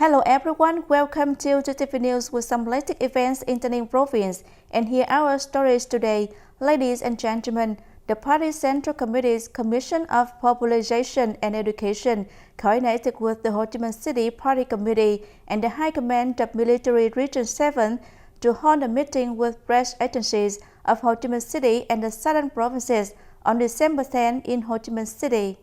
Hello everyone, welcome to TTVNEWS with some latest events in Tay Ninh province. And here are our stories today. Ladies and gentlemen, the Party Central Committee's Commission of Popularisation and Education coordinated with the Ho Chi Minh City Party Committee and the High Command of Military Region 7 to hold a meeting with press agencies of Ho Chi Minh City and the southern provinces on December 10 in Ho Chi Minh City.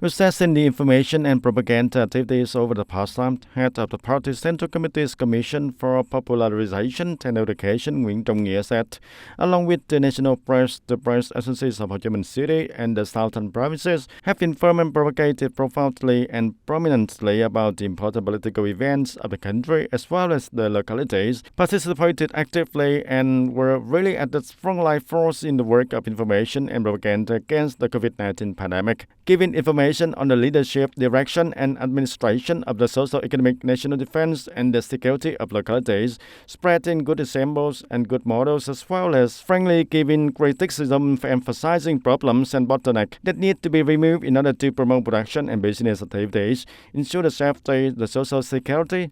Assessing the information and propaganda activities over the past month, head of the Party Central Committee's Commission for Popularisation and Education, Nguyễn Trọng Nghĩa said, along with the national press, the press agencies of Ho Chi Minh City and the southern provinces have informed and propagated profoundly and prominently about the important political events of the country as well as the localities, participated actively and were really at the frontline force in the work of information and propaganda against the COVID-19 pandemic, giving information on the leadership, direction, and administration of the socio-economic national defense and the security of localities, spreading good examples and good models, as well as frankly giving criticism for emphasizing problems and bottlenecks that need to be removed in order to promote production and business activities, ensure the safety, the social safety,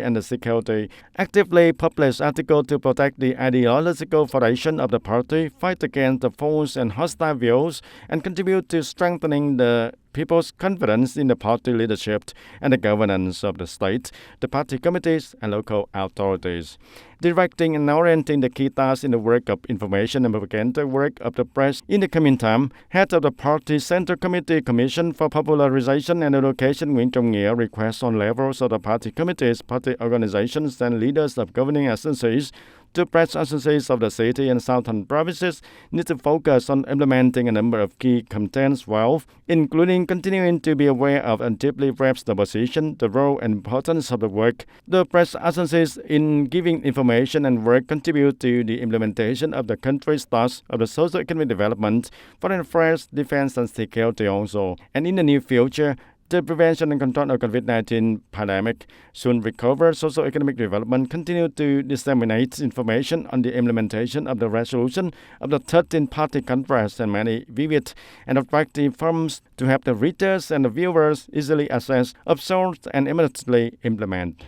and the security. Actively publish articles to protect the ideological foundation of the party, fight against the false and hostile views, and contribute to strengthening the people's confidence in the party leadership and the governance of the state, the party committees, and local authorities. Directing and orienting the key tasks in the work of information and propaganda work of the press in the coming time, head of the Party Central Committee Commission for Popularisation and Education, Nguyễn Trọng Nghĩa, requests on levels of the party committees, party organizations, and leaders of governing agencies to press agencies of the city and southern provinces need to focus on implementing a number of key contents well, including continuing to be aware of and deeply grasp the position, the role, and importance of the work. The press agencies in giving information and work contribute to the implementation of the country's tasks of the socio-economic development, foreign affairs, defense, and security also. And in the near future, the prevention and control of COVID-19 pandemic soon recover socio-economic development, continue to disseminate information on the implementation of the resolution of the 13 Party Conference and many vivid and attractive forums to help the readers and the viewers easily access, absorb, and immediately implement.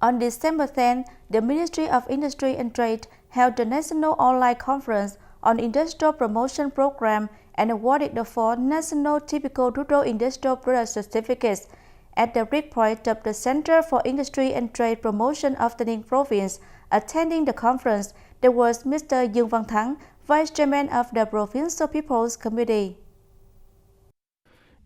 On December 10, the Ministry of Industry and Trade held the National Online Conference on Industrial Promotion Program and awarded the 4 National Typical Rural Industrial Product Certificates at the breakpoint of the Center for Industry and Trade Promotion of Tay Ninh Province. Attending the conference, there was Mr. Dương Văn Thắng, Vice Chairman of the Provincial People's Committee.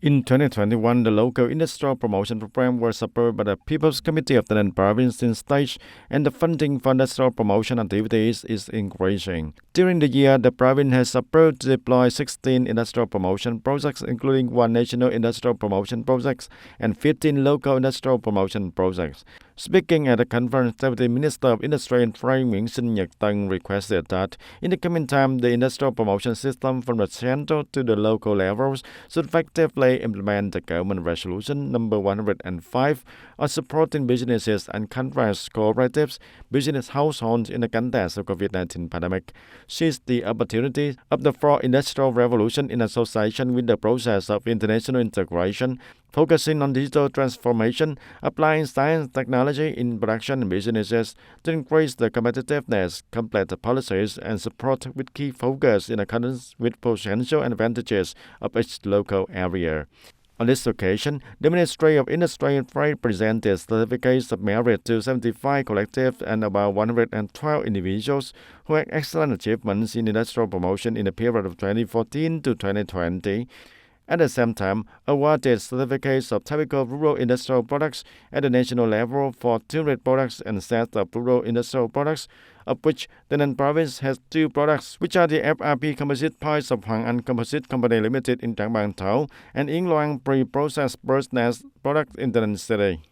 In 2021, the local industrial promotion program was approved by the People's Committee of the Tay Ninh Province in stage, and the funding for industrial promotion activities is increasing. During the year, the province has approved to deploy 16 industrial promotion projects, including 1 national industrial promotion project and 15 local industrial promotion projects. Speaking at the conference, Deputy Minister of Industry and Trade Nguyễn Sinh Nhật Tân requested that in the coming time, the industrial promotion system from the central to the local levels should effectively implement the government resolution number 105 on supporting businesses and contracts cooperatives, business households in the context of COVID-19 pandemic. Seize the opportunity of the 4th industrial revolution in association with the process of international integration, focusing on digital transformation, applying science and technology in production and businesses to increase the competitiveness, complete the policies, and support with key focus in accordance with potential advantages of each local area. On this occasion, the Ministry of Industry and Trade presented certificates of merit to 75 collectives and about 112 individuals who had excellent achievements in industrial promotion in the period of 2014 to 2020. At the same time, awarded certificates of typical rural industrial products at the national level for 200 products and sets of rural industrial products, of which the Tay Ninh province has 2 products, which are the FRP composite pies of Hoàng Anh Composite Company Limited in Trang Bang Town and Yến Loan pre-processed bird's nest product in Tay Ninh City.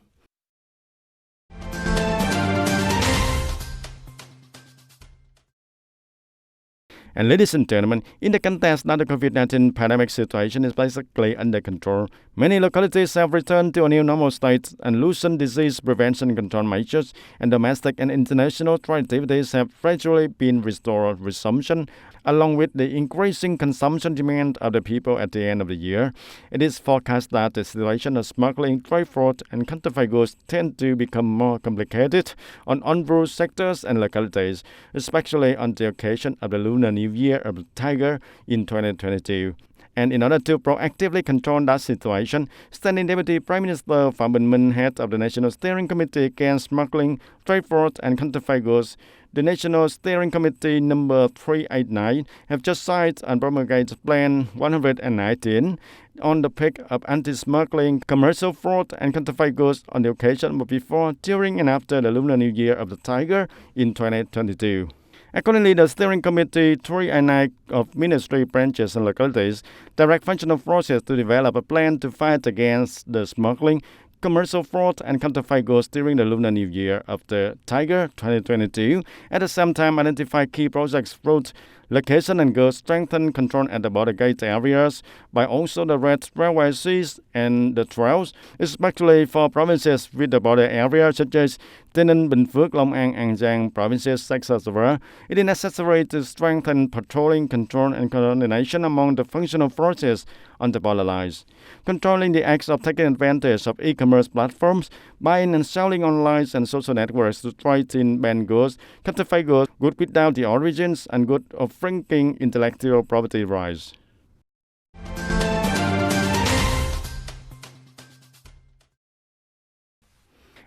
And ladies and gentlemen, in the context that the COVID-19 pandemic situation is basically under control, many localities have returned to a new normal state and loosened disease prevention control measures, and domestic and international trade activities have gradually been restored. Resumption along with the increasing consumption demand of the people at the end of the year. It is forecast that the situation of smuggling, trade fraud, and counterfeit goods tend to become more complicated on unruly sectors and localities, especially on the occasion of the Lunar New Year of the Tiger in 2022. And in order to proactively control that situation, Standing Deputy Prime Minister Phạm Bình Minh, head of the National Steering Committee Against Smuggling, Trade Fraud and Counterfeit Goods, the National Steering Committee number 389, have just signed and promulgated Plan 119 on the peak of anti-smuggling, commercial fraud and counterfeit goods on the occasion of before, during and after the Lunar New Year of the Tiger in 2022. Accordingly, the Steering Committee 389 of Ministry branches and localities direct functional forces to develop a plan to fight against the smuggling, commercial fraud and counterfeit goods during the Lunar New Year of the Tiger 2022. At the same time, identify key projects, route, location and goods, strengthen control at the border gate areas by also the red railway seas and the trails, especially for provinces with the border area such as Tay Ninh, Bình Phước, Long An, An Giang provinces, etc. It is necessary to strengthen patrolling, control and coordination among the functional forces on the border lines. Controlling the acts of taking advantage of e-commerce platforms, buying and selling online and social networks to trade in banned goods, counterfeit goods, goods without the origins, and goods of infringing intellectual property rights.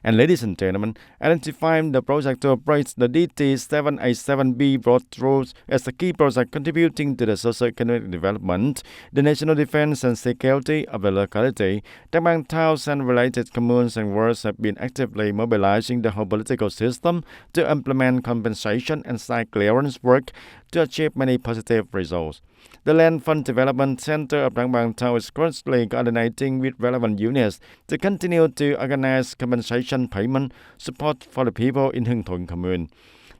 And ladies and gentlemen, identifying the project to operate the DT787B broad roads as a key project contributing to the socio-economic development, the national defense and security of the locality, Trang Bang Town and related communes and wards have been actively mobilizing the whole political system to implement compensation and site clearance work to achieve many positive results. The Land Fund Development Center of Trang Bang Town is currently coordinating with relevant units to continue to organize compensation payment support for the people in Hưng Thuận Commune.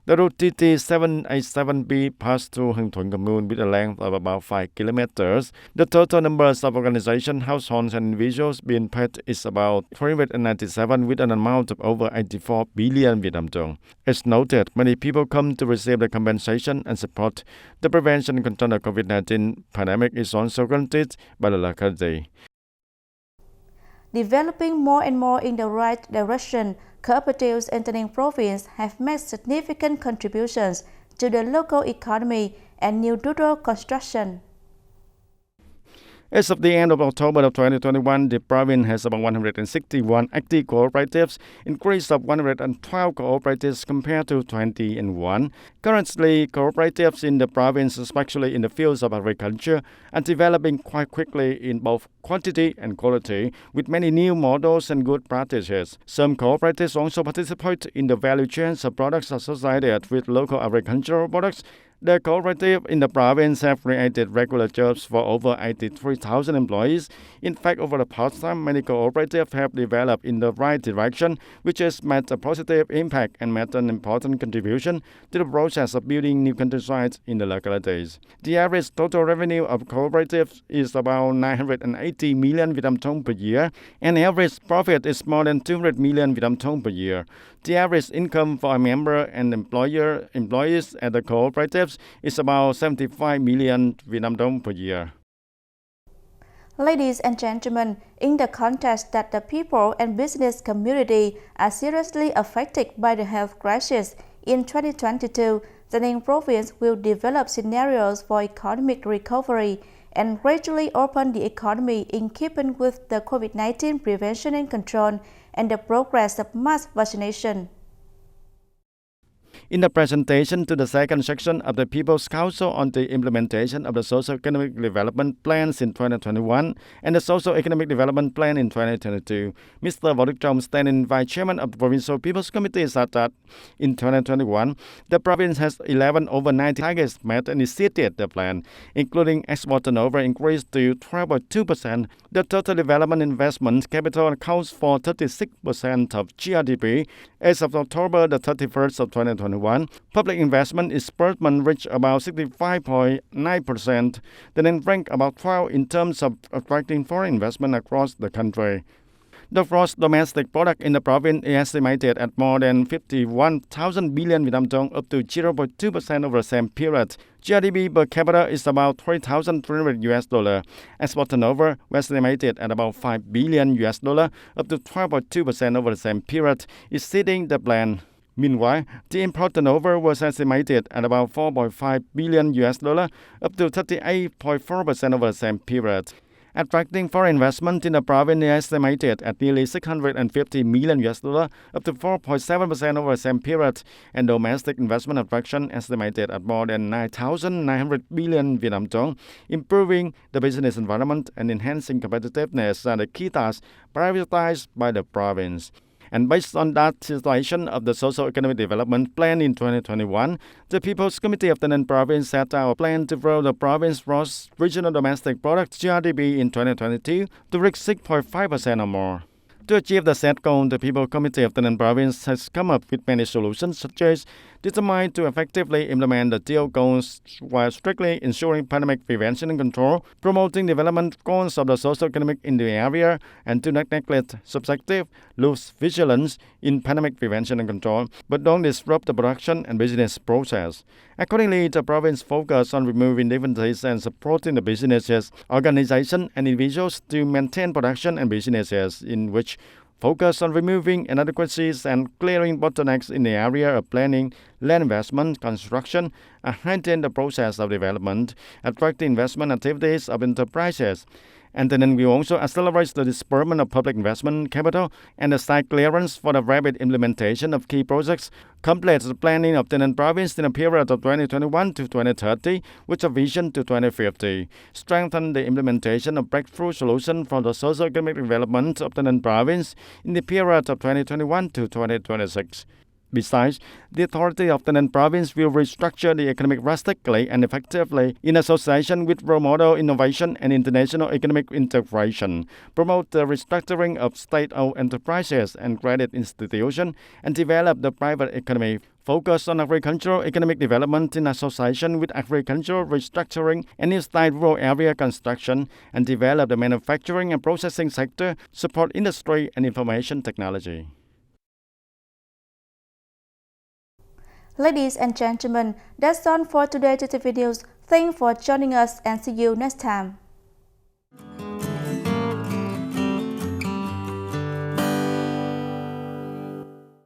The route TT787B passed through Hưng Thuận Commune with a length of about 5 kilometers. The total numbers of organizations, households and individuals being paid is about 397 with an amount of over 84 billion Vietnam dong. As noted, many people come to receive the compensation and support. The prevention and control of COVID-19 pandemic is also granted by the locality. Developing more and more in the right direction, cooperatives in Tay Ninh province have made significant contributions to the local economy and new rural construction. As of the end of October of 2021, the province has about 161 active cooperatives, increase of 112 cooperatives compared to 2021. Currently, cooperatives in the province, especially in the fields of agriculture, are developing quite quickly in both quantity and quality, with many new models and good practices. Some cooperatives also participate in the value chains of products associated with local agricultural products. The cooperative in the province have created regular jobs for over 83,000 employees. In fact, over the past time, many cooperatives have developed in the right direction, which has made a positive impact and made an important contribution to the process of building new countrysides in the localities. The average total revenue of cooperatives is about 980 million Vietnam dong per year, and the average profit is more than 200 million Vietnam dong per year. The average income for a member and employees at the cooperatives is about 75 million Vietnam dong per year. Ladies and gentlemen, in the context that the people and business community are seriously affected by the health crisis, in 2022, Tay Ninh province will develop scenarios for economic recovery and gradually open the economy in keeping with the COVID-19 prevention and control and the progress of mass vaccination. In the presentation to the second section of the People's Council on the implementation of the socio-economic development plans in 2021 and the socio-economic development plan in 2022, Mr. Võ Đức Trong, standing Vice Chairman of the Provincial People's Committee, said that in 2021, the province has 11 over 90 targets met and exceeded the plan, including export turnover increased to 12.2%. The total development investment capital accounts for 36% of GRDP. As of October the 31st of 2021, public investment disbursement reached about 65.9%, then ranked about 12 in terms of attracting foreign investment across the country. The gross domestic product in the province is estimated at more than 51,000 billion Vietnam dong, up to 0.2% over the same period. GDP per capita is about $3,300. Export turnover was estimated at about $5 billion, up to 12.2% over the same period, exceeding the plan. Meanwhile, the import turnover was estimated at about $4.5 billion, up to 38.4% over the same period. Attracting foreign investment in the province is estimated at nearly $650 million, up to 4.7% over the same period, and domestic investment attraction estimated at more than 9,900 billion Vietnam dong. Improving the business environment and enhancing competitiveness are the key tasks prioritized by the province. And based on that situation of the socio-economic development plan in 2021, the People's Committee of Tay Ninh Province set out a plan to grow the province's gross regional domestic product GDP in 2022 to reach 6.5% or more. To achieve the set goal, the People's Committee of Tay Ninh Province has come up with many solutions, such as determined to effectively implement the deal goals while strictly ensuring pandemic prevention and control, promoting development goals of the socio-economic in the area, and do not neglect subjective, loose vigilance in pandemic prevention and control, but don't disrupt the production and business process. Accordingly, the province focused on removing differences and supporting the businesses, organizations, and individuals to maintain production and businesses, in which focus on removing inadequacies and clearing bottlenecks in the area of planning, land investment, construction, and heighten the process of development, attract the investment activities of enterprises. And then we also accelerate the disbursement of public investment capital and the site clearance for the rapid implementation of key projects, complete the planning of Tay Ninh Province in a period of 2021 to 2030 with a vision to 2050, strengthen the implementation of breakthrough solutions for the socio-economic development of Tay Ninh Province in the period of 2021 to 2026. Besides, the authority of Tay Ninh Province will restructure the economic drastically and effectively in association with role model innovation and international economic integration, promote the restructuring of state-owned enterprises and credit institutions, and develop the private economy. Focus on agricultural economic development in association with agricultural restructuring and in-state rural area construction, and develop the manufacturing and processing sector, support industry and information technology. Ladies and gentlemen, that's all for today TTV News. Thanks for joining us and see you next time.